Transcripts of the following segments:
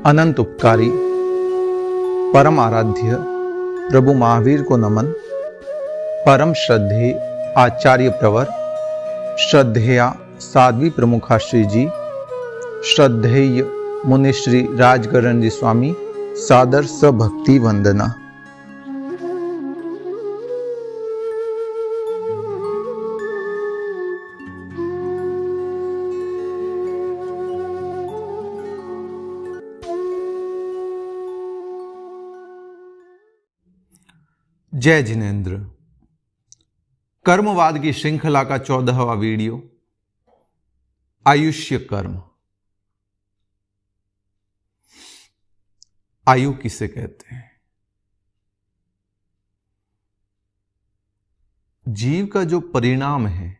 अनंत उपकारी परम आराध्य प्रभु महावीर को नमन। परम श्रद्धेय आचार्य प्रवर, श्रद्धेया साध्वी प्रमुखाश्री जी, श्रद्धेय मुनिश्री राजगरण जी स्वामी, सादर सभक्ति वंदना। जय जिनेन्द्र। कर्मवाद की श्रृंखला का 14वां वीडियो, आयुष्य कर्म। आयु किसे कहते हैं? जीव का जो परिणाम है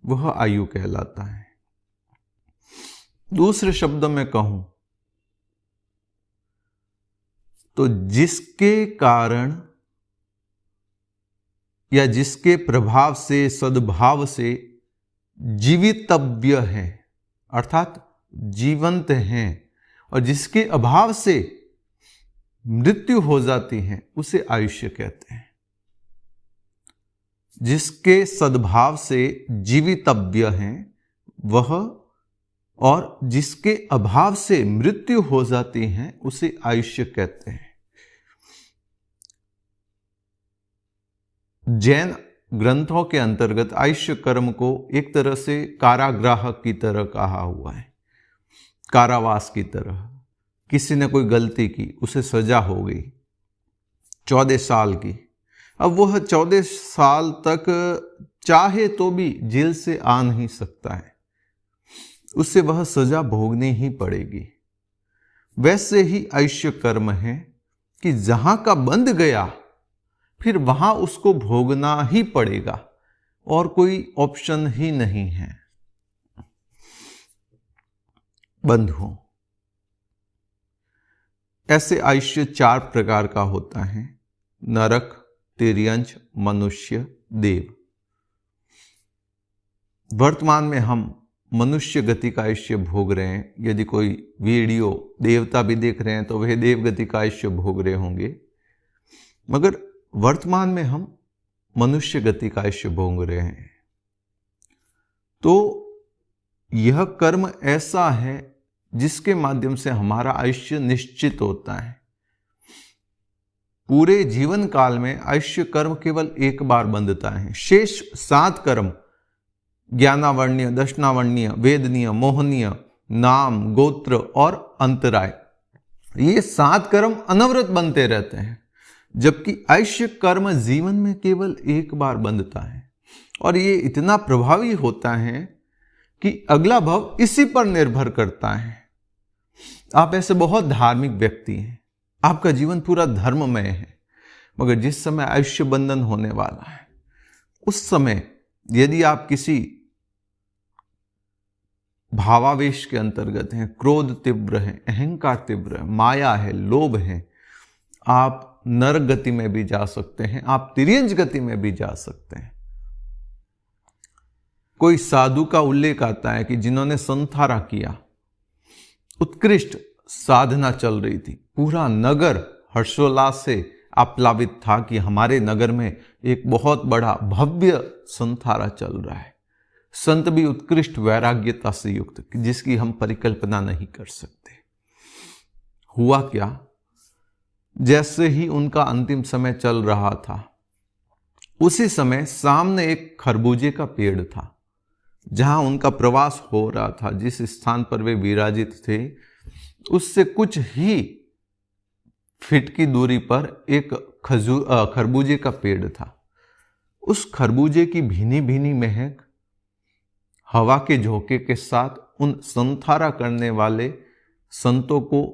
वह आयु कहलाता है। दूसरे शब्दों में कहूं तो जिसके कारण या जिसके प्रभाव से, सद्भाव से जीवितव्य है, अर्थात जीवंत हैं, और जिसके अभाव से मृत्यु हो जाती है, उसे आयुष्य कहते हैं। जिसके सद्भाव से जीवितव्य हैं वह, और जिसके अभाव से मृत्यु हो जाती है, उसे आयुष्य कहते हैं। जैन ग्रंथों के अंतर्गत आयुष्य कर्म को एक तरह से कारागृह की तरह कहा हुआ है, कारावास की तरह। किसी ने कोई गलती की, उसे सजा हो गई 14 साल की। अब वह 14 साल तक चाहे तो भी जेल से आ नहीं सकता है, उससे वह सजा भोगनी ही पड़ेगी। वैसे ही आयुष्य कर्म है कि जहां का बंध गया फिर वहां उसको भोगना ही पड़ेगा और कोई ऑप्शन ही नहीं है। बंधुओं, ऐसे आयुष्य 4 प्रकार का होता है: नरक, तिर्यंच, मनुष्य, देव। वर्तमान में हम मनुष्य गति का आयुष्य भोग रहे हैं। यदि कोई वीडियो देवता भी देख रहे हैं तो वह देव गति का आयुष्य भोग रहे होंगे, मगर वर्तमान में हम मनुष्य गति का आयुष्य भोग रहे हैं। तो यह कर्म ऐसा है जिसके माध्यम से हमारा आयुष्य निश्चित होता है। पूरे जीवन काल में आयुष्य कर्म केवल एक बार बंधता है। शेष 7 कर्म, ज्ञानावण्य, दशनावण्य, वेदनीय, मोहनीय, नाम, गोत्र और अंतराय, ये 7 कर्म अनवरत बनते रहते हैं, जबकि आयुष्य कर्म जीवन में केवल एक बार बंधता है। और ये इतना प्रभावी होता है कि अगला भव इसी पर निर्भर करता है। आप ऐसे बहुत धार्मिक व्यक्ति हैं, आपका जीवन पूरा धर्ममय है, मगर जिस समय आयुष्य बंधन होने वाला है, उस समय यदि आप किसी भावावेश के अंतर्गत हैं, क्रोध तीव्र है, अहंकार तीव्र है, माया है, लोभ है, आप नरक गति में भी जा सकते हैं, आप तिर्यंच गति में भी जा सकते हैं। कोई साधु का उल्लेख आता है कि जिन्होंने संथारा किया, उत्कृष्ट साधना चल रही थी, पूरा नगर हर्षोल्लास से आप्लावित था कि हमारे नगर में एक बहुत बड़ा भव्य संथारा चल रहा है। संत भी उत्कृष्ट वैराग्यता से युक्त, जिसकी हम परिकल्पना नहीं कर सकते। हुआ क्या, जैसे ही उनका अंतिम समय चल रहा था, उसी समय सामने एक खरबूजे का पेड़ था। जहां उनका प्रवास हो रहा था, जिस स्थान पर वे विराजित थे, उससे कुछ ही फीट की दूरी पर एक खरबूजे का पेड़ था। उस खरबूजे की भीनी भीनी महक हवा के झोंके के साथ उन संथारा करने वाले संतों को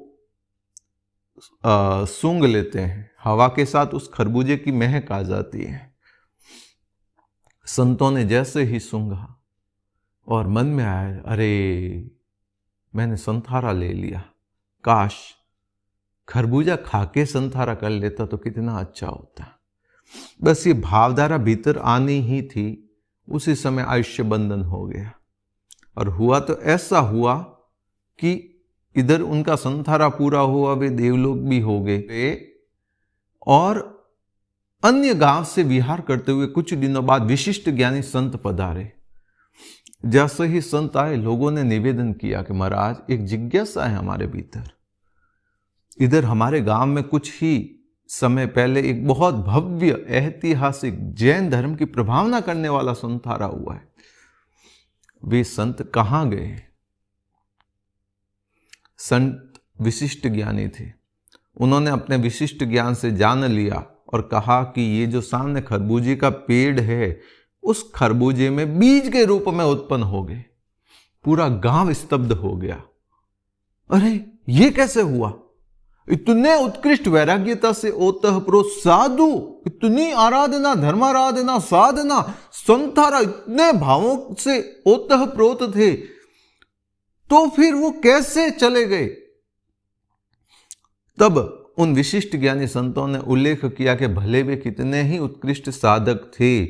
सूंघ लेते हैं। हवा के साथ उस खरबूजे की महक आ जाती है। संतों ने जैसे ही सूंघा और मन में आया, अरे मैंने संथारा ले लिया, काश खरबूजा खाके संथारा कर लेता तो कितना अच्छा होता। बस ये भावधारा भीतर आनी ही थी, उसी समय आयुष्य बंधन हो गया। और हुआ तो ऐसा हुआ कि इधर उनका संथारा पूरा हुआ, वे देवलोक भी हो गए। और अन्य गांव से विहार करते हुए कुछ दिनों बाद विशिष्ट ज्ञानी संत पधारे। जैसे ही संत आए, लोगों ने निवेदन किया कि महाराज, एक जिज्ञासा है हमारे भीतर। इधर हमारे गांव में कुछ ही समय पहले एक बहुत भव्य ऐतिहासिक जैन धर्म की प्रभावना करने वाला संथारा हुआ है। वे संत कहां गए? संत विशिष्ट ज्ञानी थे। उन्होंने अपने विशिष्ट ज्ञान से जान लिया और कहा कि ये जो सामने खरबूजे का पेड़ है, उस खरबूजे में बीज के रूप में उत्पन्न हो गए। पूरा गांव स्तब्ध हो गया। अरे ये कैसे हुआ? इतने उत्कृष्ट वैराग्यता से ओतप्रोत साधु, इतनी आराधना, धर्माराधना, साधना, संथारा, इतने भावों से ओतप्रोत थे, तो फिर वो कैसे चले गए? तब उन विशिष्ट ज्ञानी संतों ने उल्लेख किया कि भले वे कितने ही उत्कृष्ट साधक थे,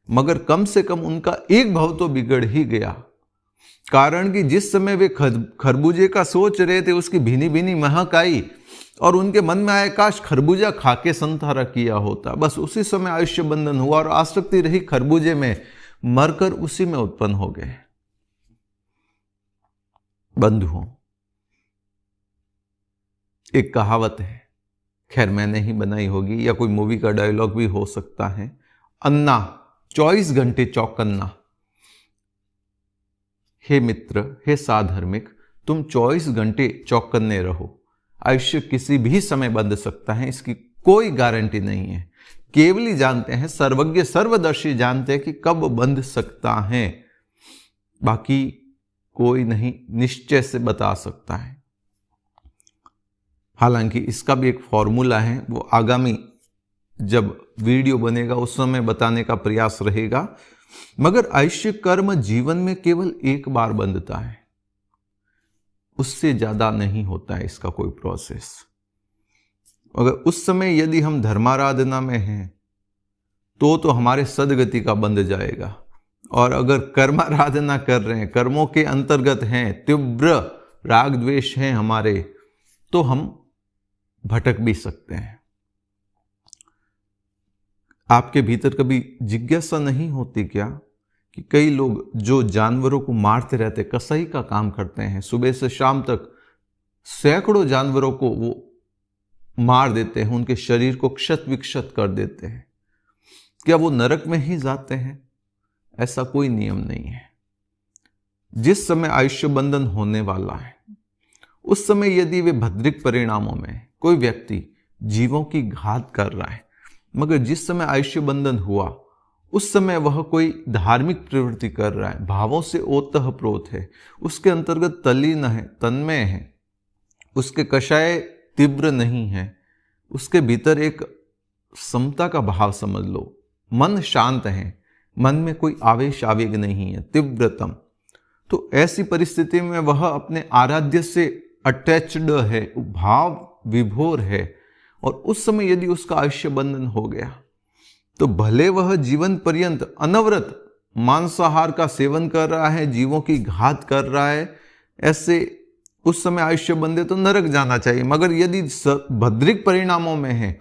मगर कम से कम उनका एक भाव तो बिगड़ ही गया। कारण कि जिस समय वे खरबूजे का सोच रहे थे, उसकी भीनी भीनी महक आई और उनके मन में आया, काश खरबूजा खाके संथारा किया होता। बस उसी समय आयुष्य बंधन हुआ और आसक्ति रही खरबूजे में, मरकर उसी में उत्पन्न हो गए। बंधुओं, एक कहावत है, खैर मैंने ही बनाई होगी या कोई मूवी का डायलॉग भी हो सकता है, अन्ना 24 घंटे चौकन्ना। हे मित्र, हे साधर्मिक, तुम 24 घंटे चौकन्ने रहो। आयुष्य किसी भी समय बंध सकता है, इसकी कोई गारंटी नहीं है। केवल ही जानते हैं, सर्वज्ञ सर्वदर्शी जानते हैं कि कब बंध सकता है, बाकी कोई नहीं निश्चय से बता सकता है। हालांकि इसका भी एक फॉर्मूला है, वो आगामी जब वीडियो बनेगा उस समय बताने का प्रयास रहेगा। मगर आयुष्य कर्म जीवन में केवल एक बार बंधता है, उससे ज्यादा नहीं होता है इसका कोई प्रोसेस। अगर उस समय यदि हम धर्माराधना में हैं तो हमारे सदगति का बंध जाएगा, और अगर कर्माराधना कर रहे हैं, कर्मों के अंतर्गत हैं, तीव्र राग द्वेष हैं हमारे, तो हम भटक भी सकते हैं। आपके भीतर कभी जिज्ञासा नहीं होती क्या कि कई लोग जो जानवरों को मारते रहते, कसाई का काम करते हैं, सुबह से शाम तक सैकड़ों जानवरों को वो मार देते हैं, उनके शरीर को क्षत विक्षत कर देते हैं, क्या वो नरक में ही जाते हैं? ऐसा कोई नियम नहीं है। जिस समय आयुष्य बंधन होने वाला है, उस समय यदि वे भद्रिक परिणामों में कोई व्यक्ति जीवों की घात कर रहा है, मगर जिस समय आयुष्य बंधन हुआ उस समय वह कोई धार्मिक प्रवृत्ति कर रहा है, भावों से ओतप्रोत है, उसके अंतर्गत तल्लीन है, तन्मय है, उसके कषाय तीव्र नहीं है, उसके भीतर एक समता का भाव समझ लो, मन शांत है, मन में कोई आवेश आवेग नहीं है, तीव्रतम, तो ऐसी परिस्थिति में वह अपने आराध्य से अटैच्ड है, भाव विभोर है, और उस समय यदि उसका आयुष्य बंधन हो गया तो भले वह जीवन पर्यंत अनवरत मांसाहार का सेवन कर रहा है, जीवों की घात कर रहा है, ऐसे उस समय आयुष्य बंधे तो नरक जाना चाहिए। मगर यदि भद्रिक परिणामों में है,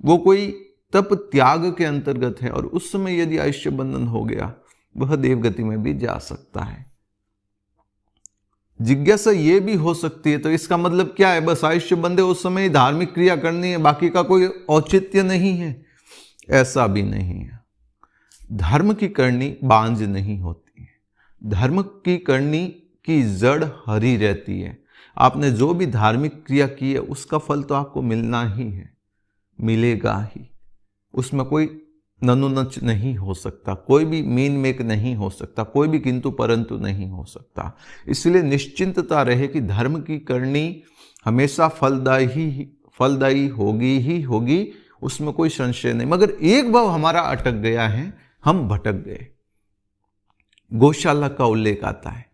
वो कोई तप त्याग के अंतर्गत है, और उस समय यदि आयुष्य बंधन हो गया, वह देवगति में भी जा सकता है। जिज्ञासा ये भी हो सकती है, तो इसका मतलब क्या है? बस आयुष्य बंधे उस समय धार्मिक क्रिया करनी है, बाकी का कोई औचित्य नहीं है? ऐसा भी नहीं है। धर्म की करनी बांझ नहीं होती है, धर्म की करनी की जड़ हरी रहती है। आपने जो भी धार्मिक क्रिया की है उसका फल तो आपको मिलना ही है, मिलेगा ही, उसमें कोई ननुनच नहीं हो सकता, कोई भी मीन मेक नहीं हो सकता, कोई भी किंतु परंतु नहीं हो सकता। इसलिए निश्चिंतता रहे कि धर्म की करनी हमेशा फलदायी होगी ही होगी, उसमें कोई संशय नहीं। मगर एक भाव हमारा अटक गया है, हम भटक गए। गौशाला का उल्लेख आता है,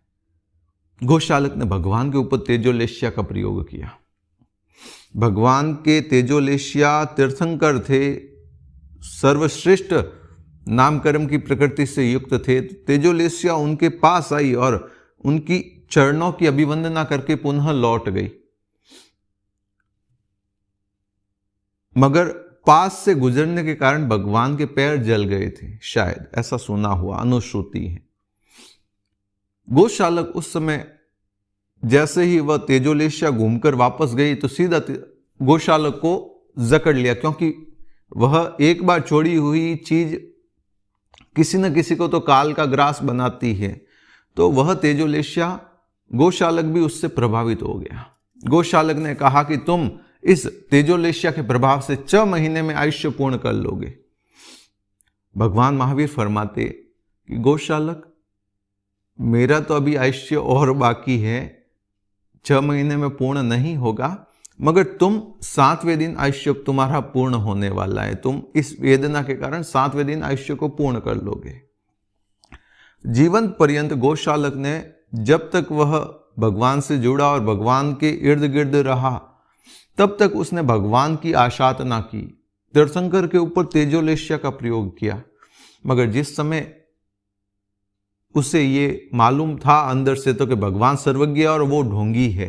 गौशालक ने भगवान के ऊपर तेजोलेश्या का प्रयोग किया। भगवान के तेजोलेश्या तीर्थंकर थे, सर्वश्रेष्ठ नाम कर्म की प्रकृति से युक्त थे। तेजोलेश्या उनके पास आई और उनकी चरणों की अभिवंदना करके पुनः लौट गई, मगर पास से गुजरने के कारण भगवान के पैर जल गए थे, शायद ऐसा सुना हुआ अनुश्रुति है। गोशालक उस समय जैसे ही वह तेजोलेश्या घूमकर वापस गई तो सीधा गोशालक को जकड़ लिया, क्योंकि वह एक बार छोड़ी हुई चीज किसी न किसी को तो काल का ग्रास बनाती है। तो वह तेजोलेश्या, गोशालक भी उससे प्रभावित हो गया। गोशालक ने कहा कि तुम इस तेजोलेश्या के प्रभाव से 6 महीने में आयुष्य पूर्ण कर लोगे। भगवान महावीर फरमाते कि गोशालक, मेरा तो अभी आयुष्य और बाकी है, 6 महीने में पूर्ण नहीं होगा, मगर तुम 7वें दिन आयुष्य तुम्हारा पूर्ण होने वाला है। तुम इस वेदना के कारण 7वें दिन आयुष्य को पूर्ण कर लोगे। जीवन पर्यंत गोशालक ने, जब तक वह भगवान से जुड़ा और भगवान के इर्द गिर्द रहा, तब तक उसने भगवान की आशातना की, तीर्थंकर के ऊपर तेजोलेश्या का प्रयोग किया। मगर जिस समय उसे ये मालूम था अंदर से तो कि भगवान सर्वज्ञ और वो ढोंगी है,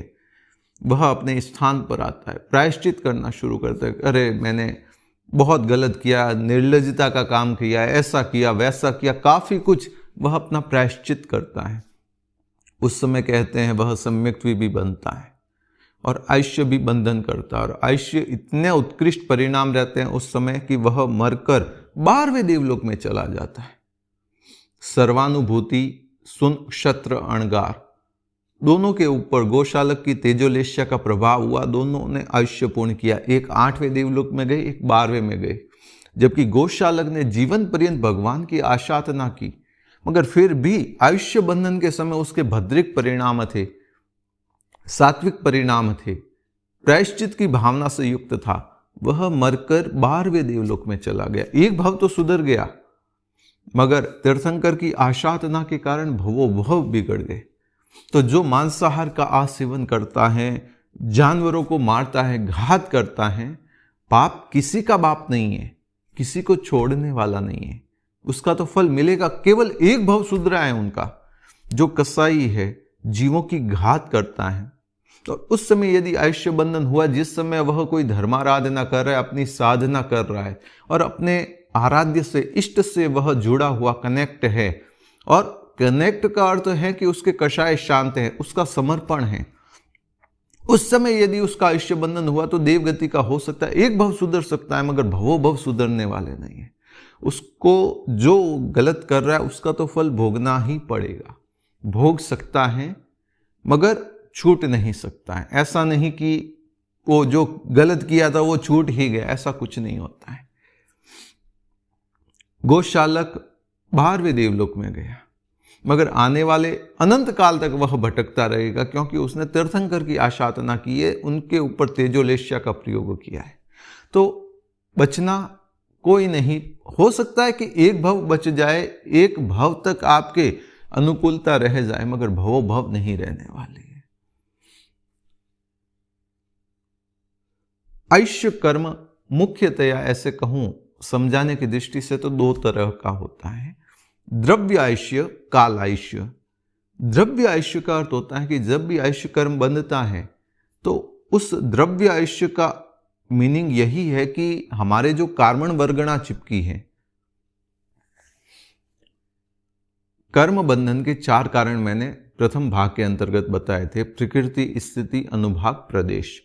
वह अपने स्थान पर आता है, प्रायश्चित करना शुरू करता है। अरे मैंने बहुत गलत किया, निर्लज्जता का काम किया, ऐसा किया वैसा किया, काफी कुछ वह अपना प्रायश्चित करता है। उस समय कहते हैं वह सम्यक्त्वी भी बनता है और आयुष्य भी बंधन करता है। और आयुष्य इतने उत्कृष्ट परिणाम रहते हैं उस समय कि वह मरकर 12वें देवलोक में चला जाता है। सर्वानुभूति, सुन, क्षत्र, अणगार, दोनों के ऊपर गोशालक की तेजोलेश्या का प्रभाव हुआ। दोनों ने आयुष्य पूर्ण किया, एक 8वें देवलोक में गए, एक 12वें में गए। जबकि गोशालक ने जीवन पर्यंत भगवान की आशातना की, मगर फिर भी आयुष्य बंधन के समय उसके भद्रिक परिणाम थे, सात्विक परिणाम थे, प्रायश्चित की भावना से युक्त था। वह मरकर 12वें देवलोक में चला गया। एक भाव तो सुधर गया, मगर तीर्थंकर की आशातना के कारण भवो भव बिगड़ गए। तो जो मांसाहार का आसेवन करता है, जानवरों को मारता है, घात करता है, पाप किसी का बाप नहीं है, किसी को छोड़ने वाला नहीं है, उसका तो फल मिलेगा। केवल एक भाव सुधरा है उनका, जो कसाई है, जीवों की घात करता है। तो उस समय यदि आयुष्य बंधन हुआ, जिस समय वह कोई धर्माराधना कर रहा है, अपनी साधना कर रहा है और अपने आराध्य से, इष्ट से वह जुड़ा हुआ कनेक्ट है, और कनेक्ट का अर्थ है कि उसके कषाय शांत है, उसका समर्पण है, उस समय यदि उसका आयुष्य बंधन हुआ तो देवगति का हो सकता है, एक भव सुधर सकता है, मगर भवो भव सुधरने वाले नहीं है। उसको जो गलत कर रहा है उसका तो फल भोगना ही पड़ेगा। भोग सकता है मगर छूट नहीं सकता है। ऐसा नहीं कि वो जो गलत किया था वो छूट ही गया, ऐसा कुछ नहीं होता है। गोशालक 12वें देवलोक में गया, मगर आने वाले अनंत काल तक वह भटकता रहेगा, क्योंकि उसने तीर्थंकर की आशातना की है, उनके ऊपर तेजोलेश्या का प्रयोग किया है। तो बचना कोई नहीं। हो सकता है कि एक भव बच जाए, एक भव तक आपके अनुकूलता रह जाए, मगर भवो भव नहीं रहने वाली है। आयुष्य कर्म मुख्यतया ऐसे कहूं समझाने की दृष्टि से तो 2 तरह का होता है, द्रव्य आयुष्य, काल आयुष्य। द्रव्य आयुष्य का अर्थ होता है कि जब भी आयुष्य कर्म बंधता है तो उस द्रव्य आयुष्य का मीनिंग यही है कि हमारे जो कार्मण वर्गणा चिपकी है, कर्म बंधन के 4 कारण मैंने प्रथम भाग के अंतर्गत बताए थे, प्रकृति, स्थिति, अनुभाग, प्रदेश।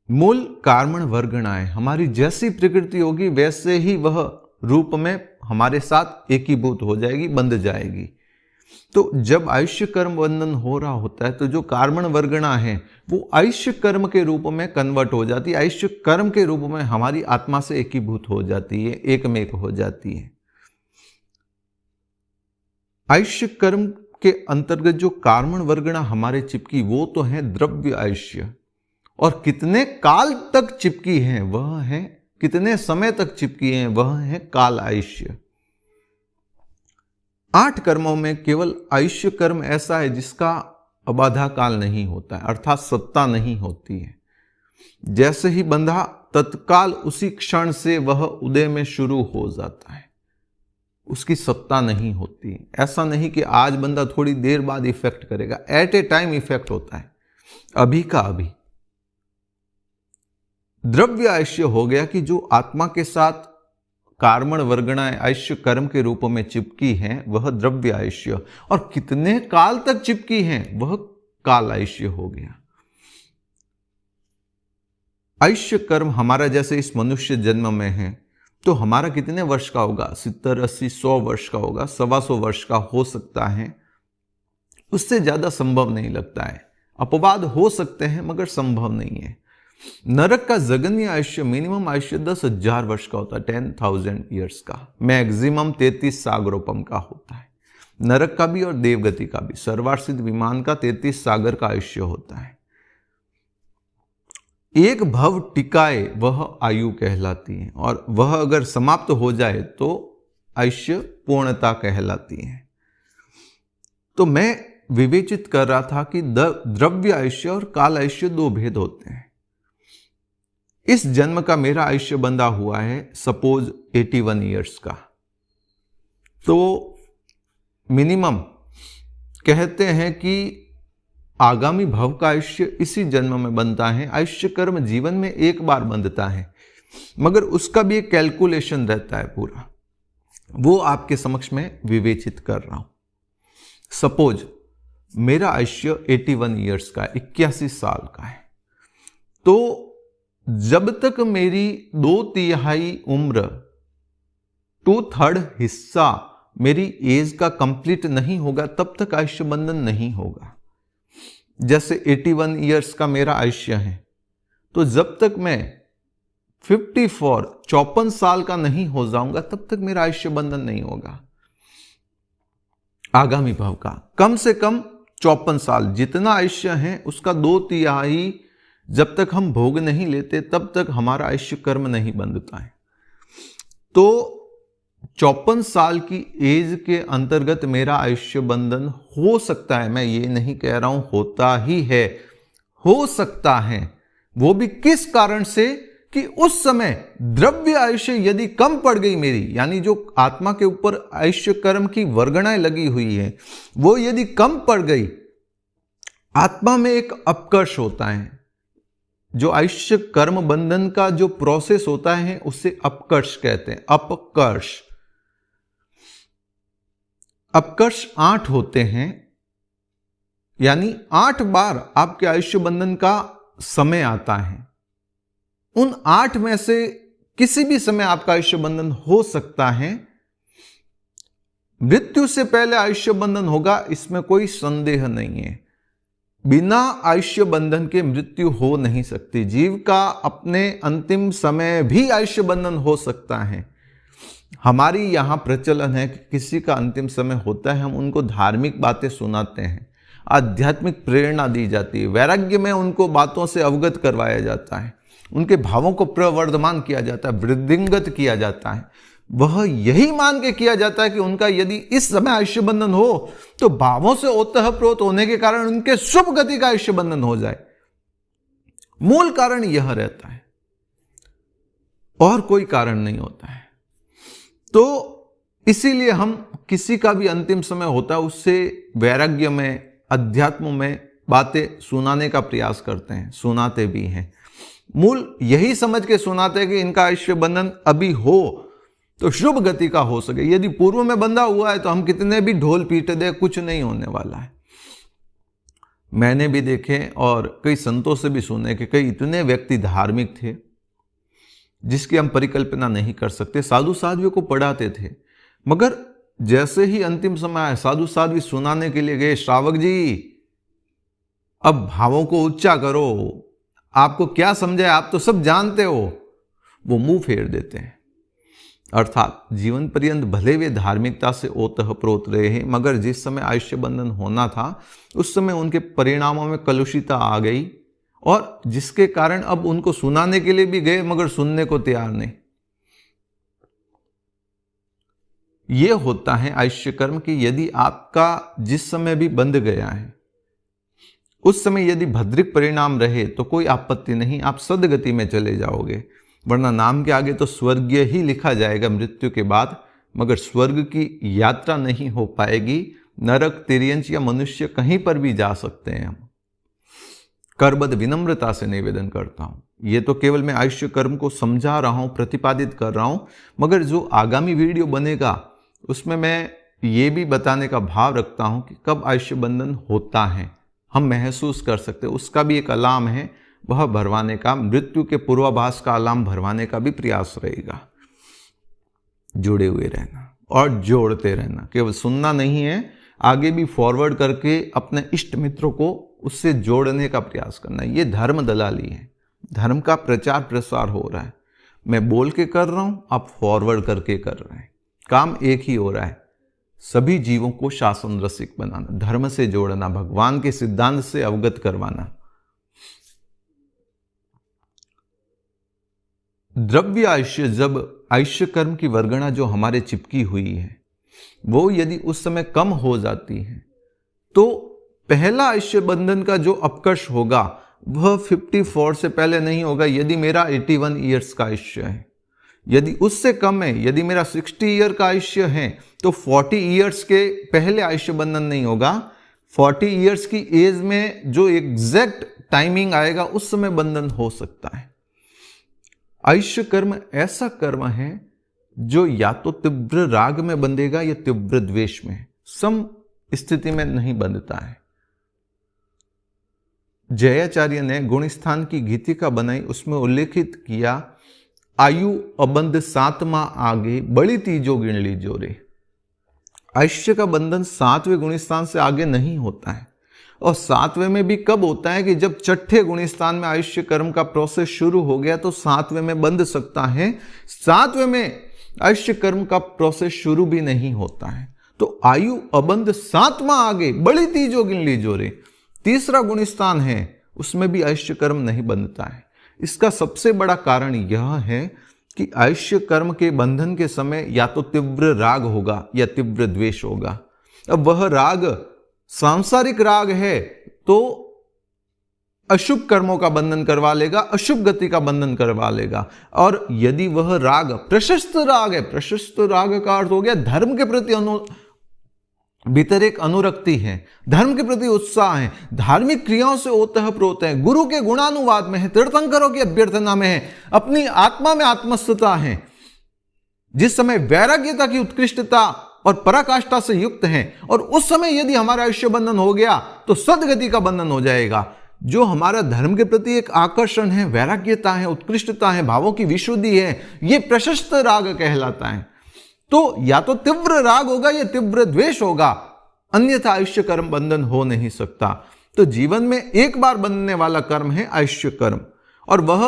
मूल कार्मण वर्गणाएं, हमारी जैसी प्रकृति होगी वैसे ही वह रूप में हमारे साथ एकीभूत हो जाएगी, बंध जाएगी। तो जब आयुष्य कर्म बंधन हो रहा होता है तो जो कार्मण वर्गणा है वो आयुष्य कर्म के रूप में कन्वर्ट हो जाती है, आयुष्य कर्म के रूप में हमारी आत्मा से एकीभूत हो जाती है, एकमेक हो जाती है। आयुष्य कर्म के अंतर्गत जो कार्मण वर्गणा हमारे चिपकी वो तो है द्रव्य आयुष्य, और कितने काल तक चिपकी है वह है, कितने समय तक चिपकी है वह है काल आयुष्य। 8 कर्मों में केवल आयुष्य कर्म ऐसा है जिसका अबाधा काल नहीं होता है, अर्थात सत्ता नहीं होती है। जैसे ही बंधा तत्काल उसी क्षण से वह उदय में शुरू हो जाता है, उसकी सत्ता नहीं होती। ऐसा नहीं कि आज बंदा थोड़ी देर बाद इफेक्ट करेगा, एट ए टाइम इफेक्ट होता है, अभी का अभी। द्रव्य आयुष्य हो गया कि जो आत्मा के साथ कार्मण वर्गणाएं आयुष्य कर्म के रूप में चिपकी हैं, वह द्रव्य आयुष्य, और कितने काल तक चिपकी हैं, वह काल आयुष्य हो गया। आयुष्य कर्म हमारा जैसे इस मनुष्य जन्म में है, तो हमारा कितने वर्ष का होगा? 70, 80, 100 वर्ष का होगा, 125 वर्ष का हो सकता है। उससे ज्यादा संभव नहीं लगता है। अपवाद हो सकते हैं मगर संभव नहीं है। नरक का जगन्य आयुष्य, मिनिमम आयुष्य 10,000 वर्ष का होता है, 10,000 ईयर्स का। मैक्सिमम 33 सागरोपम का होता है, नरक का भी और देवगति का भी। सर्वार्षित विमान का 33 सागर का आयुष्य होता है। एक भव टिकाए वह आयु कहलाती है, और वह अगर समाप्त हो जाए तो आयुष्य पूर्णता कहलाती है। तो मैं विवेचित कर रहा था कि द्रव्य आयुष्य और काल आयुष्य दो भेद होते हैं। इस जन्म का मेरा आयुष्य बंधा हुआ है सपोज 81 ईयर्स का, तो मिनिमम कहते हैं कि आगामी भव का आयुष्य इसी जन्म में बनता है। आयुष्य कर्म जीवन में एक बार बंधता है, मगर उसका भी एक कैलकुलेशन रहता है पूरा, वो आपके समक्ष में विवेचित कर रहा हूं। सपोज मेरा आयुष्य 81 ईयर्स का, 81 साल का है, तो जब तक मेरी 2/3 उम्र, 2/3 हिस्सा मेरी एज का कंप्लीट नहीं होगा, तब तक आयुष्य बंधन नहीं होगा। जैसे 81 ईयर्स का मेरा आयुष्य है, तो जब तक मैं 54 साल का नहीं हो जाऊंगा, तब तक मेरा आयुष्य बंधन नहीं होगा। आगामी भव का कम से कम 54 साल, जितना आयुष्य है उसका 2/3 जब तक हम भोग नहीं लेते, तब तक हमारा आयुष्य कर्म नहीं बंधता है। तो 54 साल की एज के अंतर्गत मेरा आयुष्य बंधन हो सकता है। मैं ये नहीं कह रहा हूं होता ही है, हो सकता है। वो भी किस कारण से कि उस समय द्रव्य आयुष्य यदि कम पड़ गई मेरी, यानी जो आत्मा के ऊपर आयुष्य कर्म की वर्गणाएं लगी हुई है वो यदि कम पड़ गई। आत्मा में एक अपकर्ष होता है, जो आयुष्य कर्म बंधन का जो प्रोसेस होता है उससे अपकर्ष कहते हैं। अपकर्ष 8 होते हैं, यानी 8 बार आपके आयुष्य बंधन का समय आता है। उन 8 में से किसी भी समय आपका आयुष्य बंधन हो सकता है। मृत्यु से पहले आयुष्य बंधन होगा, इसमें कोई संदेह नहीं है। बिना आयुष्य बंधन के मृत्यु हो नहीं सकती। जीव का अपने अंतिम समय भी आयुष्य बंधन हो सकता है। हमारी यहां प्रचलन है कि किसी का अंतिम समय होता है, हम उनको धार्मिक बातें सुनाते हैं, आध्यात्मिक प्रेरणा दी जाती है, वैराग्य में उनको बातों से अवगत करवाया जाता है, उनके भावों को प्रवर्धमान किया जाता है, वृद्धिंगत किया जाता है। वह यही मान के किया जाता है कि उनका यदि इस समय आयुष्य बंधन हो तो भावों से ओतप्रोत होने के कारण उनके शुभ गति का आयुष्य बंधन हो जाए। मूल कारण यह रहता है और कोई कारण नहीं होता है। तो इसीलिए हम किसी का भी अंतिम समय होता है उससे वैराग्य में, अध्यात्म में बातें सुनाने का प्रयास करते हैं, सुनाते भी हैं। मूल यही समझ के सुनाते हैं कि इनका आयुष्य बंधन अभी हो तो शुभ गति का हो सके। यदि पूर्व में बंधा हुआ है तो हम कितने भी ढोल पीट दे, कुछ नहीं होने वाला है। मैंने भी देखे और कई संतों से भी सुने कि कई इतने व्यक्ति धार्मिक थे जिसकी हम परिकल्पना नहीं कर सकते। साधु साध्वियों को पढ़ाते थे, मगर जैसे ही अंतिम समय आया, साधु साध्वी सुनाने के लिए गए, श्रावक जी अब भावों को ऊंचा करो, आपको क्या समझाए, आप तो सब जानते हो, वो मुंह फेर देते हैं। अर्थात जीवन पर्यंत भले वे धार्मिकता से ओतप्रोत रहे हैं, मगर जिस समय आयुष्य बंधन होना था उस समय उनके परिणामों में कलुषिता आ गई, और जिसके कारण अब उनको सुनाने के लिए भी गए मगर सुनने को तैयार नहीं। यह होता है आयुष्य कर्म की। यदि आपका जिस समय भी बंध गया है उस समय यदि भद्रिक परिणाम रहे तो कोई आपत्ति नहीं, आप सदगति में चले जाओगे। वरना नाम के आगे तो स्वर्गीय ही लिखा जाएगा मृत्यु के बाद, मगर स्वर्ग की यात्रा नहीं हो पाएगी। नरक, तिर्यंच या मनुष्य कहीं पर भी जा सकते हैं हम। करबद्ध विनम्रता से निवेदन करता हूं, ये तो केवल मैं आयुष्य कर्म को समझा रहा हूं, प्रतिपादित कर रहा हूं, मगर जो आगामी वीडियो बनेगा उसमें मैं ये भी बताने का भाव रखता हूं कि कब आयुष्य बंधन होता है, हम महसूस कर सकते हैं, उसका भी एक अलार्म है, वह भरवाने का, मृत्यु के पूर्वाभास का अलार्म भरवाने का भी प्रयास रहेगा। जुड़े हुए रहना और जोड़ते रहना, केवल सुनना नहीं है, आगे भी फॉरवर्ड करके अपने इष्ट मित्रों को उससे जोड़ने का प्रयास करना। ये धर्म दलाली है, धर्म का प्रचार प्रसार हो रहा है। मैं बोल के कर रहा हूं, आप फॉरवर्ड करके कर रहे हैं, काम एक ही हो रहा है, सभी जीवों को शासन रसिक बनाना, धर्म से जोड़ना, भगवान के सिद्धांत से अवगत करवाना। द्रव्य आयुष्य, जब आयुष्य कर्म की वर्गणा जो हमारे चिपकी हुई है वो यदि उस समय कम हो जाती है तो पहला आयुष्य बंधन का जो अपकर्ष होगा वह 54 से पहले नहीं होगा। यदि मेरा 81 ईयर्स का आयुष्य है, यदि उससे कम है, यदि मेरा 60 ईयर का आयुष्य है तो 40 ईयर्स के पहले आयुष्य बंधन नहीं होगा। 40 ईयर्स की एज में जो एग्जैक्ट टाइमिंग आएगा उस समय बंधन हो सकता है। आयुष्य कर्म ऐसा कर्म है जो या तो तीव्र राग में बंधेगा या तीव्र द्वेष में, सम स्थिति में नहीं बंधता है। जयाचार्य ने गुणस्थान की गीतिका बनाई, उसमें उल्लेखित किया, आयु अबंध 7वां आगे, बड़ी तीजो गिन लीजो रे। आयुष्य का बंधन 7वें गुणस्थान से आगे नहीं होता है, और 7वें में भी कब होता है कि जब छठे गुणस्थान में आयुष्य कर्म का प्रोसेस शुरू हो गया तो 7वें में बंध सकता है। 7वें में आयुष्य कर्म का प्रोसेस शुरू भी नहीं होता है। तो आयु अबंध 7वां आगे, बड़ी तीजो गिन लीजो रे, तीसरा गुणस्थान है, उसमें भी आयुष्य कर्म नहीं बंधता है। इसका सबसे बड़ा कारण यह है कि आयुष्य कर्म के बंधन के समय या तो तीव्र राग होगा या तीव्र द्वेष होगा। अब वह राग सांसारिक राग है तो अशुभ कर्मों का बंधन करवा लेगा, अशुभ गति का बंधन करवा लेगा। और यदि वह राग प्रशस्त राग है, प्रशस्त राग का अर्थ हो गया धर्म के प्रति भीतर एक अनुरक्ति है, धर्म के प्रति उत्साह है, धार्मिक क्रियाओं से ओतप्रोत है, गुरु के गुणानुवाद में है, तीर्थंकरों की अभ्यर्थना में है, अपनी आत्मा में आत्मस्थता है, जिस समय वैराग्यता की उत्कृष्टता और पराकाष्ठा से युक्त है। और उस समय यदि हमारा आयुष्य बंधन हो गया तो सदगति का बंधन हो जाएगा। जो हमारा धर्म के प्रति एक आकर्षण है, वैराग्यता है, उत्कृष्टता है, भावों की विशुद्धि है, ये प्रशस्त राग कहलाता है। तो या तो तीव्र राग होगा या तीव्र द्वेष होगा, अन्यथा आयुष्य कर्म बंधन हो नहीं सकता। तो जीवन में एक बार बंधने वाला कर्म है आयुष्य कर्म, और वह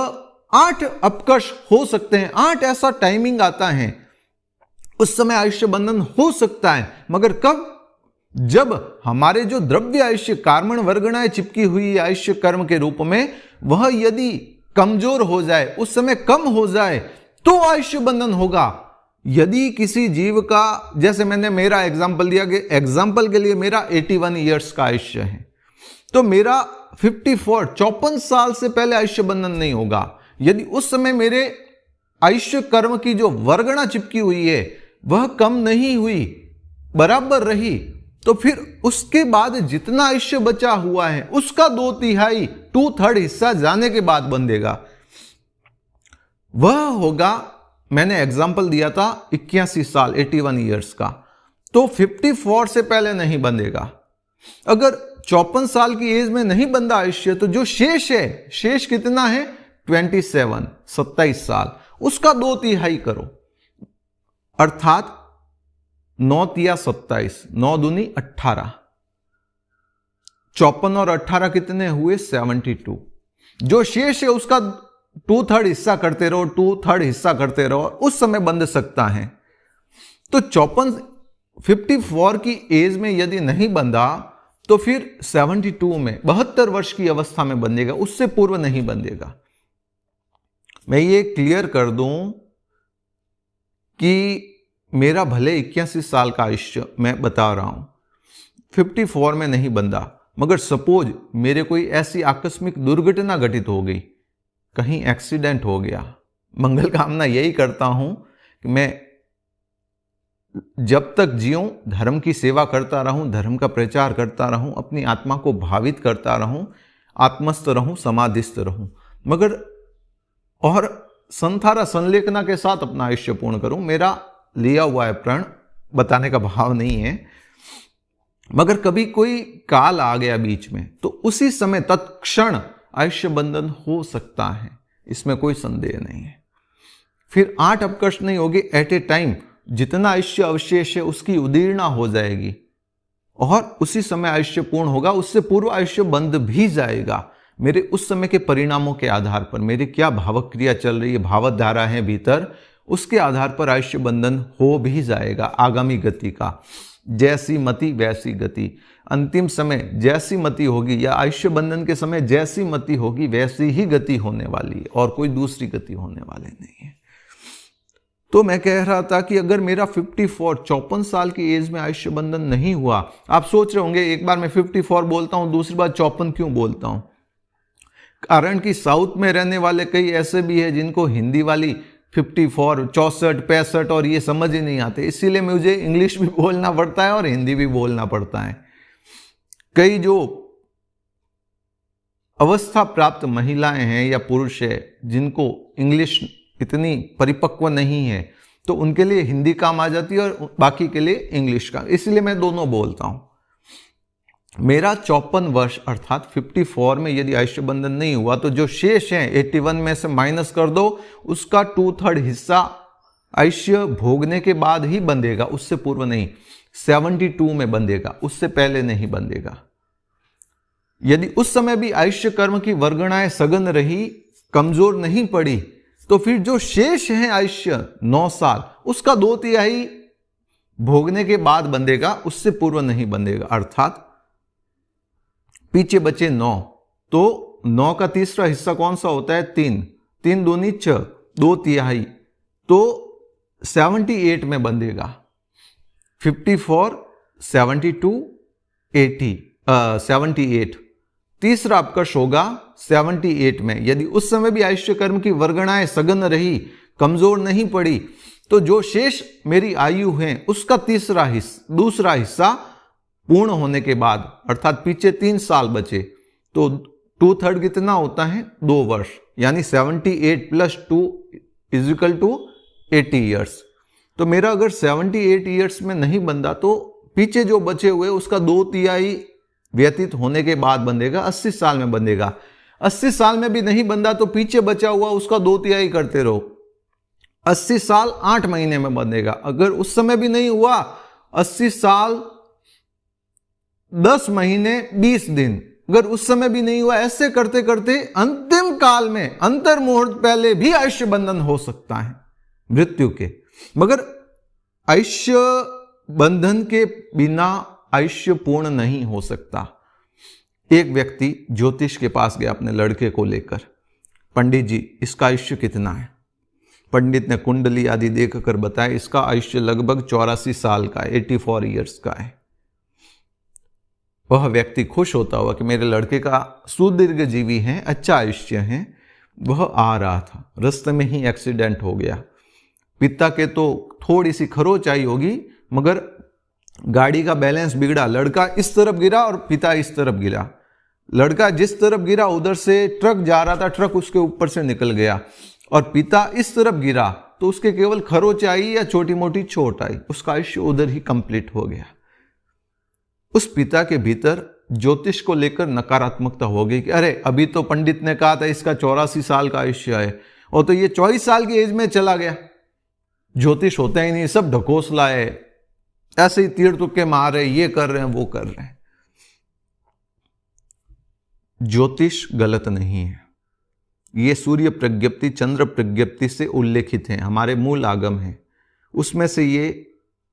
8 अपकर्ष हो सकते हैं, 8 ऐसा टाइमिंग आता है, उस समय आयुष्य बंधन हो सकता है। मगर कब? जब हमारे जो द्रव्य आयुष्य कार्मण वर्गणाएं चिपकी हुई आयुष्य कर्म के रूप में, वह यदि कमजोर हो जाए, उस समय कम हो जाए तो आयुष्य बंधन होगा। यदि किसी जीव का, जैसे मैंने मेरा एग्जाम्पल दिया कि एग्जाम्पल के लिए मेरा 81 ईयर्स का आयुष्य है, तो मेरा 54 साल से पहले आयुष्य बंधन नहीं होगा। यदि उस समय मेरे आयुष्य कर्म की जो वर्गणा चिपकी हुई है वह कम नहीं हुई, बराबर रही, तो फिर उसके बाद जितना आयुष्य बचा हुआ है उसका 2/3 2/3 हिस्सा जाने के बाद बंधेगा। वह होगा, मैंने एग्जाम्पल दिया था 81 साल 81 ईयर्स का, तो 54 से पहले नहीं बंधेगा। अगर 54 साल की एज में नहीं बंधा आयुष्य, तो जो शेष है, शेष कितना है? 27 साल, उसका 2/3 करो, अर्थात 9 तिया 27, 9 दूनी 18, 54 और 18 कितने हुए? 72। जो शेष है उसका 2/3 हिस्सा करते रहो, 2/3 हिस्सा करते रहो, उस समय बंध सकता है। तो 54 की एज में यदि नहीं बंधा तो फिर 72 में 72 वर्ष की अवस्था में बंधेगा, उससे पूर्व नहीं बंधेगा। मैं ये क्लियर कर दूं कि मेरा भले 81 साल का आयुष्य मैं बता रहा हूं, 54 में नहीं बंधा, मगर सपोज मेरे कोई ऐसी आकस्मिक दुर्घटना घटित हो गई, कहीं एक्सीडेंट हो गया, मंगल कामना यही करता हूं कि मैं जब तक जीऊं धर्म की सेवा करता रहूं, धर्म का प्रचार करता रहूं, अपनी आत्मा को भावित करता रहूं, आत्मस्थ रहूं, समाधिस्थ रहूं, मगर और संथारा संलेखना के साथ अपना आयुष्य पूर्ण करूं। मेरा लिया हुआ है प्रण, बताने का भाव नहीं है, मगर कभी कोई काल आ गया बीच में तो उसी समय तत्क्षण आयुष्य बंधन हो सकता है, इसमें कोई संदेह नहीं है। फिर 8 अपकर्ष नहीं होगी, एट ए टाइम जितना आयुष्य अवशेष है उसकी उदीर्णा हो जाएगी और उसी समय आयुष्य पूर्ण होगा। उससे पूर्व आयुष्य बंध भी जाएगा। मेरे उस समय के परिणामों के आधार पर, मेरी क्या भावक क्रिया चल रही है, भावत धारा है भीतर, उसके आधार पर आयुष्य बंधन हो भी जाएगा। आगामी गति का जैसी मति वैसी गति, अंतिम समय जैसी मति होगी या आयुष्य बंधन के समय जैसी मति होगी वैसी ही गति होने वाली है और कोई दूसरी गति होने वाले नहीं है। तो मैं कह रहा था कि अगर मेरा 54 साल की एज में आयुष्य बंधन नहीं हुआ, आप सोच रहे होंगे एक बार मैं 54 बोलता हूं, दूसरी बार 54 क्यों बोलता हूं? कारण कि साउथ में रहने वाले कई ऐसे भी हैं जिनको हिंदी वाली 54, 64, 65 और ये समझ ही नहीं आते, इसीलिए मुझे इंग्लिश भी बोलना पड़ता है और हिंदी भी बोलना पड़ता है। कई जो अवस्था प्राप्त महिलाएं हैं या पुरुष है जिनको इंग्लिश इतनी परिपक्व नहीं है, तो उनके लिए हिंदी काम आ जाती है और बाकी के लिए इंग्लिश का, इसलिए मैं दोनों बोलता हूं। मेरा 54 वर्ष अर्थात 54 में यदि आयुष्य बंधन नहीं हुआ तो जो शेष है 81 में से माइनस कर दो, उसका 2/3 हिस्सा आयुष्य भोगने के बाद ही बंधेगा, उससे पूर्व नहीं। 72 में बंधेगा, उससे पहले नहीं बंधेगा। यदि उस समय भी आयुष्य कर्म की वर्गणाएं सघन रही, कमजोर नहीं पड़ी, तो फिर जो शेष है आयुष्य 9 साल, उसका 2/3 भोगने के बाद बंधेगा, उससे पूर्व नहीं बंधेगा। अर्थात पीछे बचे 9, तो 9 का तीसरा हिस्सा कौन सा होता है? 3, 3 दूनी 6, 2/3, तो 78 में बंधेगा। 54, 72, 80, 78, तीसरा अपकर्ष होगा 78 में। यदि उस समय भी आयुष्य कर्म की वर्गणाएं सघन रही, कमजोर नहीं पड़ी, तो जो शेष मेरी आयु है उसका दूसरा हिस्सा पूर्ण होने के बाद, अर्थात पीछे 3 साल बचे, तो 2/3 कितना होता है? 2 वर्ष, यानी 78 + 2 = 80 ईयर्स। तो मेरा अगर 78 ईयर्स में नहीं बंधा तो पीछे जो बचे हुए उसका 2/3 व्यतीत होने के बाद बंधेगा, 80 साल में बंधेगा। 80 साल में भी नहीं बंधा तो पीछे बचा हुआ उसका 2/3 करते रहो, 80 साल 8 महीने में बंधेगा। अगर उस समय भी नहीं हुआ, 80 साल 10 महीने 20 दिन, अगर उस समय भी नहीं हुआ, ऐसे करते करते अंतिम काल में अंतर मुहूर्त पहले भी आयुष्य बंधन हो सकता है मृत्यु के। मगर आयुष्य बंधन के बिना आयुष्य पूर्ण नहीं हो सकता। एक व्यक्ति ज्योतिष के पास गया अपने लड़के को लेकर, पंडित जी इसका आयुष्य कितना है? पंडित ने कुंडली आदि देखकर बताया इसका आयुष्य लगभग 84 साल का, 84 ईयर्स का है। वह व्यक्ति खुश होता हुआ कि मेरे लड़के का सुदीर्घ जीवी है, अच्छा आयुष्य है। वह आ रहा था, रास्ते में ही एक्सीडेंट हो गया। पिता के तो थोड़ी सी खरोच आई होगी, मगर गाड़ी का बैलेंस बिगड़ा, लड़का इस तरफ गिरा और पिता इस तरफ गिरा। लड़का जिस तरफ गिरा उधर से ट्रक जा रहा था, ट्रक उसके ऊपर से निकल गया, और पिता इस तरफ गिरा तो उसके केवल खरोच आई या छोटी मोटी चोट आई, उसका आयुष्य उधर ही कंप्लीट हो गया। उस पिता के भीतर ज्योतिष को लेकर नकारात्मकता हो गई कि अरे अभी तो पंडित ने कहा था इसका 84 साल का आयुष्य है, और तो ये 24 साल की एज में चला गया। ज्योतिष होता ही नहीं, सब ढकोसला है, ऐसे ही तीर तुक्के मार रहे, ये कर रहे हैं वो कर रहे हैं। ज्योतिष गलत नहीं है, ये सूर्य प्रज्ञप्ति चंद्र प्रज्ञप्ति से उल्लेखित है, हमारे मूल आगम है, उसमें से ये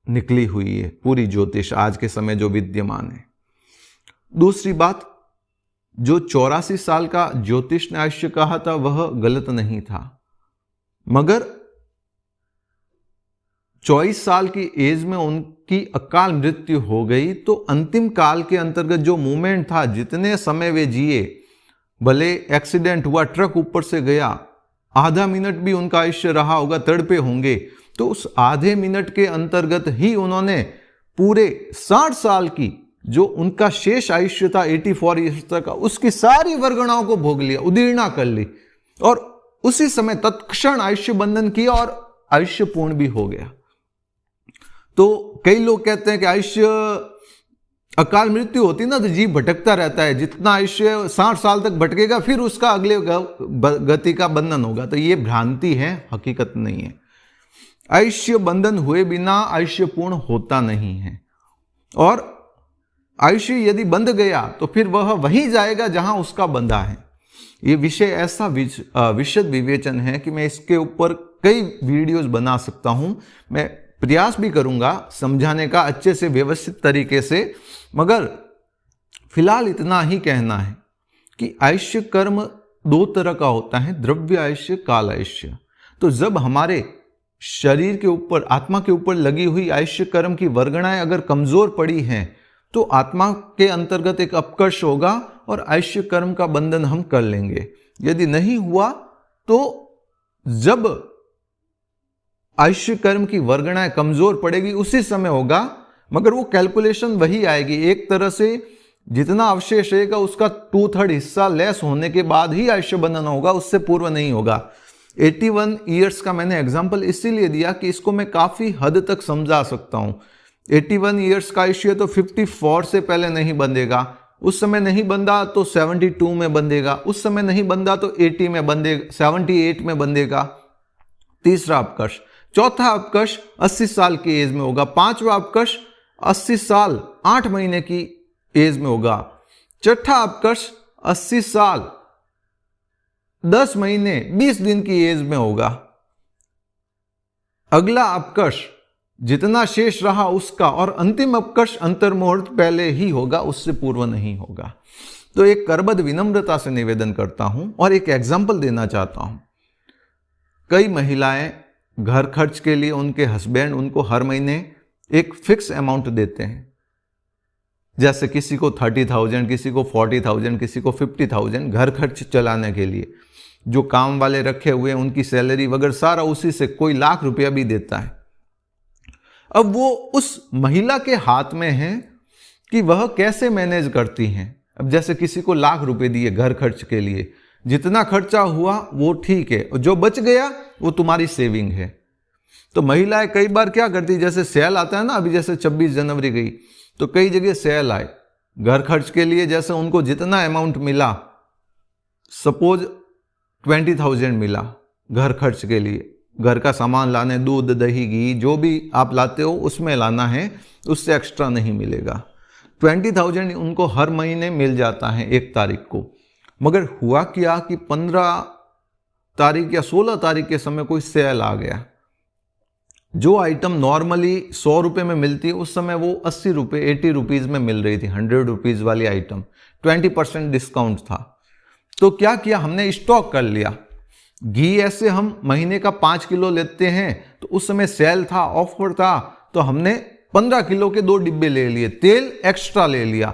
निकली हुई है पूरी ज्योतिष आज के समय जो विद्यमान है। दूसरी बात, जो 84 साल का ज्योतिष ने आयुष्य कहा था वह गलत नहीं था, मगर 24 साल की एज में उनकी अकाल मृत्यु हो गई, तो अंतिम काल के अंतर्गत जो मूवमेंट था, जितने समय वे जिए, भले एक्सीडेंट हुआ, ट्रक ऊपर से गया, आधा मिनट भी उनका आयुष्य रहा होगा, तड़पे होंगे, तो उस आधे मिनट के अंतर्गत ही उन्होंने पूरे 60 साल की जो उनका शेष आयुष्य था 84 ईयर्स तक का, उसकी सारी वर्गणाओं को भोग लिया, उदीर्णा कर ली और उसी समय तत्क्षण आयुष्य बंधन किया और आयुष्य पूर्ण भी हो गया। तो कई लोग कहते हैं कि आयुष्य अकाल मृत्यु होती ना तो जीव भटकता रहता है, जितना आयुष्य 60 साल तक भटकेगा फिर उसका अगले गति का बंधन होगा। तो ये भ्रांति है, हकीकत नहीं है। आयुष्य बंधन हुए बिना आयुष्य पूर्ण होता नहीं है, और आयुष्य यदि बंध गया तो फिर वह वहीं जाएगा जहां उसका बंधा है। ये विषय ऐसा विशद विवेचन है कि मैं इसके ऊपर कई वीडियोस बना सकता हूं। मैं प्रयास भी करूंगा समझाने का अच्छे से व्यवस्थित तरीके से, मगर फिलहाल इतना ही कहना है कि आयुष्य कर्म दो तरह का होता है, द्रव्य आयुष्य, काल आयुष्य। तो जब हमारे शरीर के ऊपर, आत्मा के ऊपर लगी हुई आयुष्य कर्म की वर्गणाएं अगर कमजोर पड़ी हैं तो आत्मा के अंतर्गत एक अपकर्ष होगा और आयुष्य कर्म का बंधन हम कर लेंगे। यदि नहीं हुआ तो जब आयुष्य कर्म की वर्गणाएं कमजोर पड़ेगी उसी समय होगा, मगर वो कैलकुलेशन वही आएगी। एक तरह से जितना अवशेष रहेगा उसका 2/3 हिस्सा लेस होने के बाद ही आयुष्य बंधन होगा, उससे पूर्व नहीं होगा। 81 ईयर्स का मैंने एग्जाम्पल इसीलिए दिया कि इसको मैं काफी हद तक समझा सकता हूं। 81 ईयर्स का आयुष्य तो 54 से पहले नहीं बंधेगा, उस समय नहीं बंधा तो 72 में बंधेगा, उस समय नहीं बंधा तो 80 में बंधेगा, 78 में बंधेगा। तीसरा अपकर्ष। चौथा अपकर्ष 80 साल की एज में होगा। पांचवा अपकर्ष 80 साल 8 महीने की एज में होगा। छठा अपकर्ष 80 साल 10 महीने 20 दिन की एज में होगा। अगला अपकर्ष जितना शेष रहा उसका, और अंतिम अपकर्ष अंतर्मुहूर्त पहले ही होगा, उससे पूर्व नहीं होगा। तो एक करबद्ध विनम्रता से निवेदन करता हूं और एक एग्जाम्पल देना चाहता हूं। कई महिलाएं घर खर्च के लिए उनके हस्बैंड उनको हर महीने एक फिक्स अमाउंट देते हैं, जैसे किसी को 30,000, किसी को 40,000, किसी को 50,000 घर खर्च चलाने के लिए। जो काम वाले रखे हुए हैं उनकी सैलरी वगैरह सारा उसी से, कोई लाख रुपया भी देता है। अब वो उस महिला के हाथ में है कि वह कैसे मैनेज करती हैं। अब जैसे किसी को लाख रुपए दिए घर खर्च के लिए, जितना खर्चा हुआ वो ठीक है, जो बच गया वो तुम्हारी सेविंग है। तो महिलाएं कई बार क्या करती, जैसे सेल आता है ना, अभी जैसे 26 जनवरी गई तो कई जगह सेल आए घर खर्च के लिए। जैसे उनको जितना अमाउंट मिला, सपोज 20,000 मिला घर खर्च के लिए, घर का सामान लाने, दूध दही घी जो भी आप लाते हो उसमें लाना है, उससे एक्स्ट्रा नहीं मिलेगा। 20,000 उनको हर महीने मिल जाता है 1 तारीख को। मगर हुआ क्या कि 15 तारीख या 16 तारीख के समय कोई सेल आ गया। जो आइटम नॉर्मली 100 रुपये में मिलती है उस समय वो 80 रुपये 80 रुपीज़ में मिल रही थी। 100 रुपीज़ वाली आइटम 20% डिस्काउंट था। तो क्या किया, हमने स्टॉक कर लिया। घी ऐसे हम महीने का 5 किलो लेते हैं, तो उस समय सेल था, ऑफर था, तो हमने 15 किलो के 2 डिब्बे ले लिए। तेल एक्स्ट्रा ले लिया,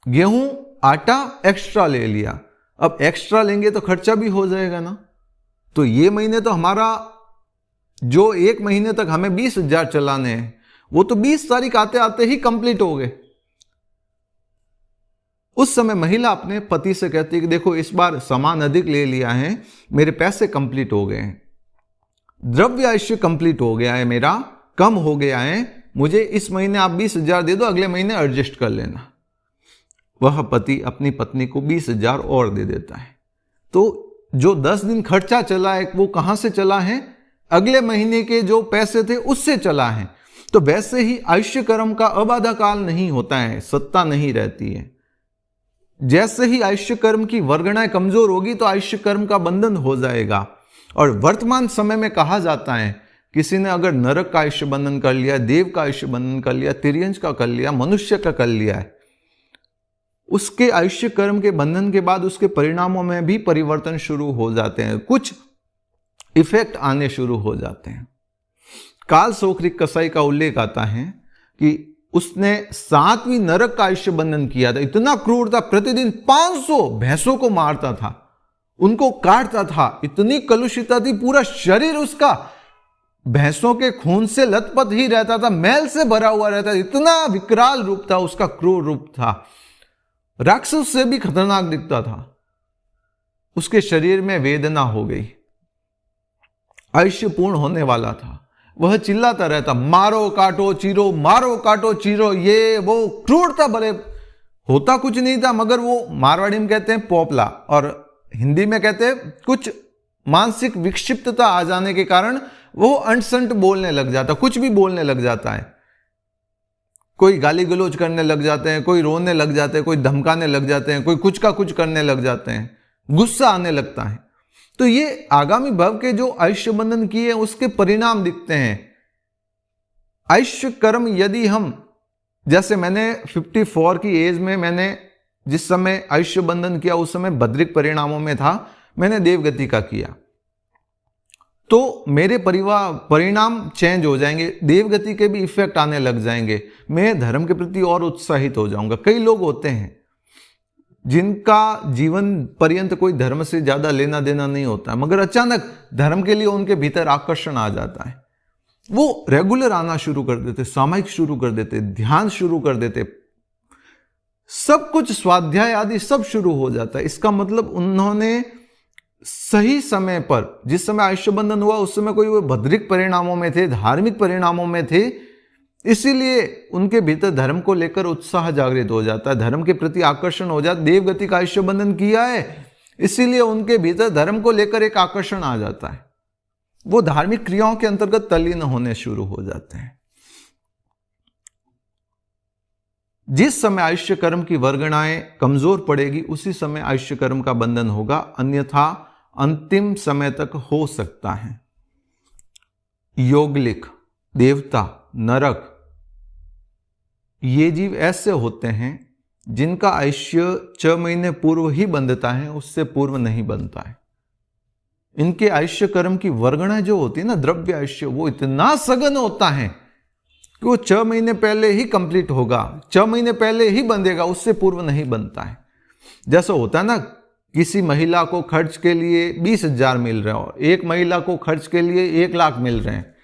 गेहूं आटा एक्स्ट्रा ले लिया। अब एक्स्ट्रा लेंगे तो खर्चा भी हो जाएगा ना। तो ये महीने तो हमारा जो 1 महीने तक हमें 20,000 चलाने हैं वो तो 20 तारीख आते आते ही कंप्लीट हो गए। उस समय महिला अपने पति से कहती है कि देखो इस बार सामान अधिक ले लिया है, मेरे पैसे कंप्लीट हो गए हैं, द्रव्य आयुष्य कंप्लीट हो गया है, मेरा कम हो गया है, मुझे इस महीने आप 20,000 दे दो, अगले महीने एडजस्ट कर लेना। वह पति अपनी पत्नी को 20,000 और दे देता है। तो जो 10 दिन खर्चा चला है वो कहां से चला है, अगले महीने के जो पैसे थे उससे चला है। तो वैसे ही आयुष्य कर्म का अबाधा काल नहीं होता है, सत्ता नहीं रहती है। जैसे ही आयुष्य कर्म की वर्गणाएं कमजोर होगी तो आयुष्य कर्म का बंधन हो जाएगा। और वर्तमान समय में कहा जाता है किसी ने अगर नरक का आयुष्य बंधन कर लिया, देव का आयुष्य बंधन कर लिया, तिर्यंश का कर लिया, मनुष्य का कर लिया है, उसके आयुष्य कर्म के बंधन के बाद उसके परिणामों में भी परिवर्तन शुरू हो जाते हैं, कुछ इफेक्ट आने शुरू हो जाते हैं। काल सोखरिक कसाई का उल्लेख आता है कि उसने 7वीं नरक का आयुष्य बंधन किया था। इतना क्रूर था, प्रतिदिन 500 भैंसों को मारता था, उनको काटता था, इतनी कलुषिता थी, पूरा शरीर उसका भैंसों के खून से लथपथ ही रहता था, मैल से भरा हुआ रहता था, इतना विकराल रूप था उसका, क्रूर रूप था, राक्षस से भी खतरनाक दिखता था। उसके शरीर में वेदना हो गई, आयुष्य पूर्ण होने वाला था। वह चिल्लाता रहता, मारो काटो चीरो, मारो काटो चीरो, ये वो क्रूरता भले, होता कुछ नहीं था, मगर वो मारवाड़ी में कहते हैं पोपला और हिंदी में कहते हैं कुछ मानसिक विक्षिप्तता आ जाने के कारण वो अंट-संट बोलने लग जाता, कुछ भी बोलने लग जाता है। कोई गाली गलौज करने लग जाते हैं, कोई रोने लग जाते हैं, कोई धमकाने लग जाते हैं, कोई कुछ का कुछ करने लग जाते हैं, गुस्सा आने लगता है। तो ये आगामी भव के जो आयुष्य बंधन किए उसके परिणाम दिखते हैं। आयुष्य कर्म यदि हम, जैसे मैंने 54 की एज में मैंने जिस समय आयुष्य बंधन किया उस समय भद्रिक परिणामों में था, मैंने देवगति का किया, तो मेरे परिणाम चेंज हो जाएंगे, देवगति के भी इफेक्ट आने लग जाएंगे, मैं धर्म के प्रति और उत्साहित हो जाऊंगा। कई लोग होते हैं जिनका जीवन पर्यंत कोई धर्म से ज्यादा लेना देना नहीं होता है, मगर अचानक धर्म के लिए उनके भीतर आकर्षण आ जाता है, वो रेगुलर आना शुरू कर देते, सामायिक शुरू कर देते, ध्यान शुरू कर देते, सब कुछ स्वाध्याय आदि सब शुरू हो जाता है। इसका मतलब उन्होंने सही समय पर, जिस समय आयुष्य बंधन हुआ उस समय कोई वो भद्रिक परिणामों में थे, धार्मिक परिणामों में थे, इसीलिए उनके भीतर धर्म को लेकर उत्साह जागृत हो जाता है, धर्म के प्रति आकर्षण हो जाता है। देवगति का आयुष्य बंधन किया है, इसीलिए उनके भीतर धर्म को लेकर एक आकर्षण आ जाता है, वो धार्मिक क्रियाओं के अंतर्गत तल्लीन होने शुरू हो जाते हैं। जिस समय आयुष्य कर्म की वर्गणाएं कमजोर पड़ेगी उसी समय आयुष्य कर्म का बंधन होगा, अन्यथा अंतिम समय तक हो सकता है। योगलिक, देवता, नरक, ये जीव ऐसे होते हैं जिनका आयुष्य 6 महीने पूर्व ही बंधता है, उससे पूर्व नहीं बनता है। इनके आयुष्य कर्म की वर्गणा जो होती है ना, द्रव्य आयुष्य, वो इतना सघन होता है कि वो 6 महीने पहले ही कंप्लीट होगा, 6 महीने पहले ही बंधेगा, उससे पूर्व नहीं बनता है। जैसा होता है ना, किसी महिला को खर्च के लिए 20,000 मिल रहे हो, एक महिला को खर्च के लिए 1 लाख मिल रहे हैं।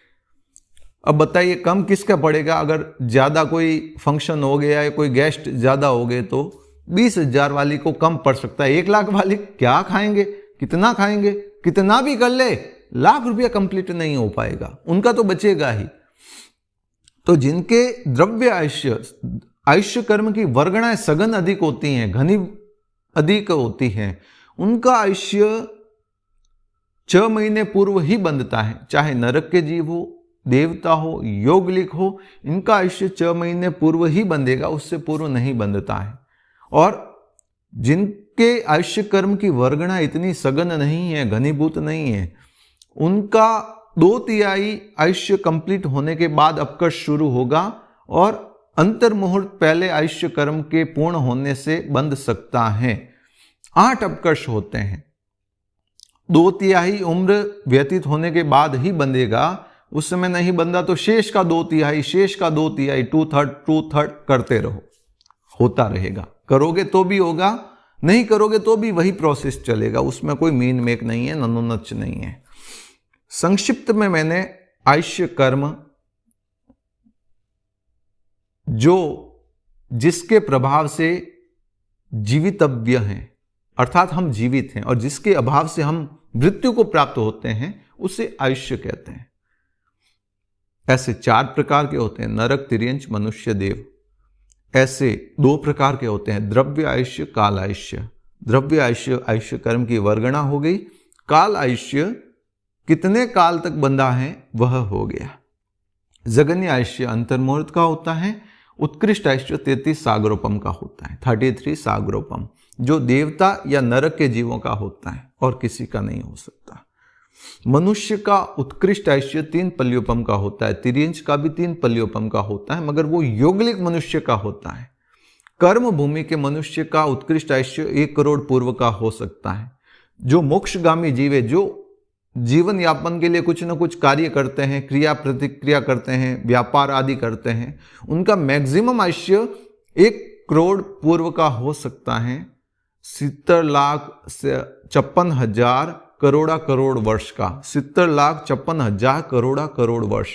अब बताइए कम किसका पड़ेगा? अगर ज्यादा कोई फंक्शन हो गया है, कोई गेस्ट ज्यादा हो गए तो 20,000 वाली को कम पड़ सकता है, 1 लाख वाली क्या खाएंगे, कितना खाएंगे, कितना भी कर ले, लाख रुपया कंप्लीट नहीं हो पाएगा, उनका तो बचेगा ही। तो जिनके द्रव्य आयुष्य कर्म की वर्गणाएं सघन अधिक होती हैं, घनी अधिक होती हैं, उनका आयुष्य 6 महीने पूर्व ही बंधता है। चाहे नरक के जीव हो, देवता हो, योगलिक हो, इनका आयुष्य 6 महीने पूर्व ही बंधेगा, उससे पूर्व नहीं बंधता है। और जिनके आयुष्य कर्म की वर्गणा इतनी सघन नहीं है, घनीभूत नहीं है, उनका 2/3 आयुष्य कंप्लीट होने के बाद अपकर्ष शुरू होगा और अंतर मुहूर्त पहले आयुष्य कर्म के पूर्ण होने से बंध सकता है। 8 अपकर्ष होते हैं, 2/3 उम्र व्यतीत होने के बाद ही बंधेगा, उस समय नहीं बंधा तो शेष का 2/3, शेष का 2/3, 2/3 करते रहो, होता रहेगा। करोगे तो भी होगा, नहीं करोगे तो भी वही प्रोसेस चलेगा, उसमें कोई मीन मेक नहीं है, नन्नोनच नहीं है। संक्षिप्त में मैंने आयुष्य कर्म जो जिसके प्रभाव से जीवितव्य हैं, अर्थात हम जीवित हैं, और जिसके अभाव से हम मृत्यु को प्राप्त होते हैं, उसे आयुष्य कहते हैं। ऐसे 4 प्रकार के होते हैं, नरक, तिर्यंच, मनुष्य, देव। ऐसे 2 प्रकार के होते हैं, द्रव्य आयुष्य, काल आयुष्य। द्रव्य आयुष्य कर्म की वर्गणा हो गई, काल आयुष्य कितने काल तक बंधा है वह हो गया। जगन्य आयुष्य अंतर्मुहूर्त का होता है, उत्कृष्ट आयुष्य 33 सागरोपम का होता है, 33 सागरोपम, जो देवता या नरक के जीवों का होता है और किसी का नहीं हो सकता। मनुष्य का उत्कृष्ट आयुष्य 3 पल्योपम का होता है, तिर्यंच का भी 3 पल्योपम का होता है, मगर वो योगलिक मनुष्य का होता है। कर्म भूमि के मनुष्य का उत्कृष्ट आयुष्य 1 करोड़ पूर्व का हो सकता है। जो मोक्षगामी जीव है, जो जीवन यापन के लिए कुछ न कुछ कार्य करते हैं, क्रिया प्रतिक्रिया करते हैं, व्यापार आदि करते हैं, उनका मैक्सिमम आयुष्य 1 करोड़ पूर्व का हो सकता है। 70,56,000 करोड़ वर्ष का, 70,56,000 करोड़ वर्ष।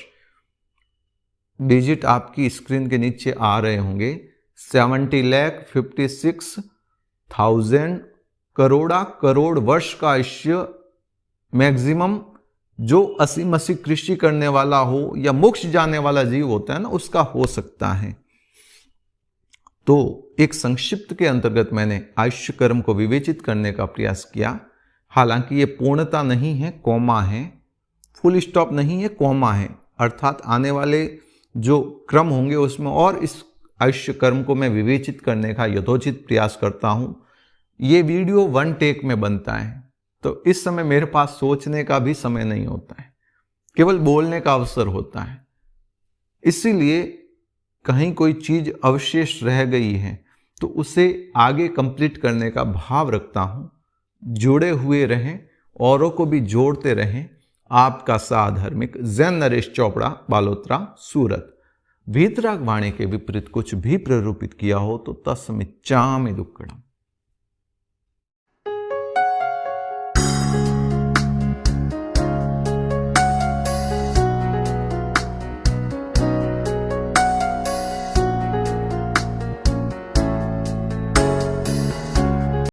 डिजिट आपकी स्क्रीन के नीचे आ रहे होंगे। 70,56,000 करोड़ वर्ष का आयुष्य मैक्सिमम जो 80 कृषि करने वाला हो या मोक्ष जाने वाला जीव होता है ना, उसका हो सकता है। तो एक संक्षिप्त के अंतर्गत मैंने आयुष्य कर्म को विवेचित करने का प्रयास किया। हालांकि ये पूर्णता नहीं है, कोमा है, फुल स्टॉप नहीं है, कोमा है। अर्थात आने वाले जो क्रम होंगे उसमें और इस आयुष्य कर्म को मैं विवेचित करने का यथोचित प्रयास करता हूं। ये वीडियो 1 टेक में बनता है, तो इस समय मेरे पास सोचने का भी समय नहीं होता है, केवल बोलने का अवसर होता है। इसीलिए कहीं कोई चीज अवशेष रह गई है तो उसे आगे कंप्लीट करने का भाव रखता हूं। जुड़े हुए रहें, औरों को भी जोड़ते रहें। आपका साधार्मिक जैन नरेश चोपड़ा, बालोतरा, सूरत। वीतराग वाणी के विपरीत कुछ भी प्ररूपित किया हो तो तस्मिच्चामि दुक्कड़म।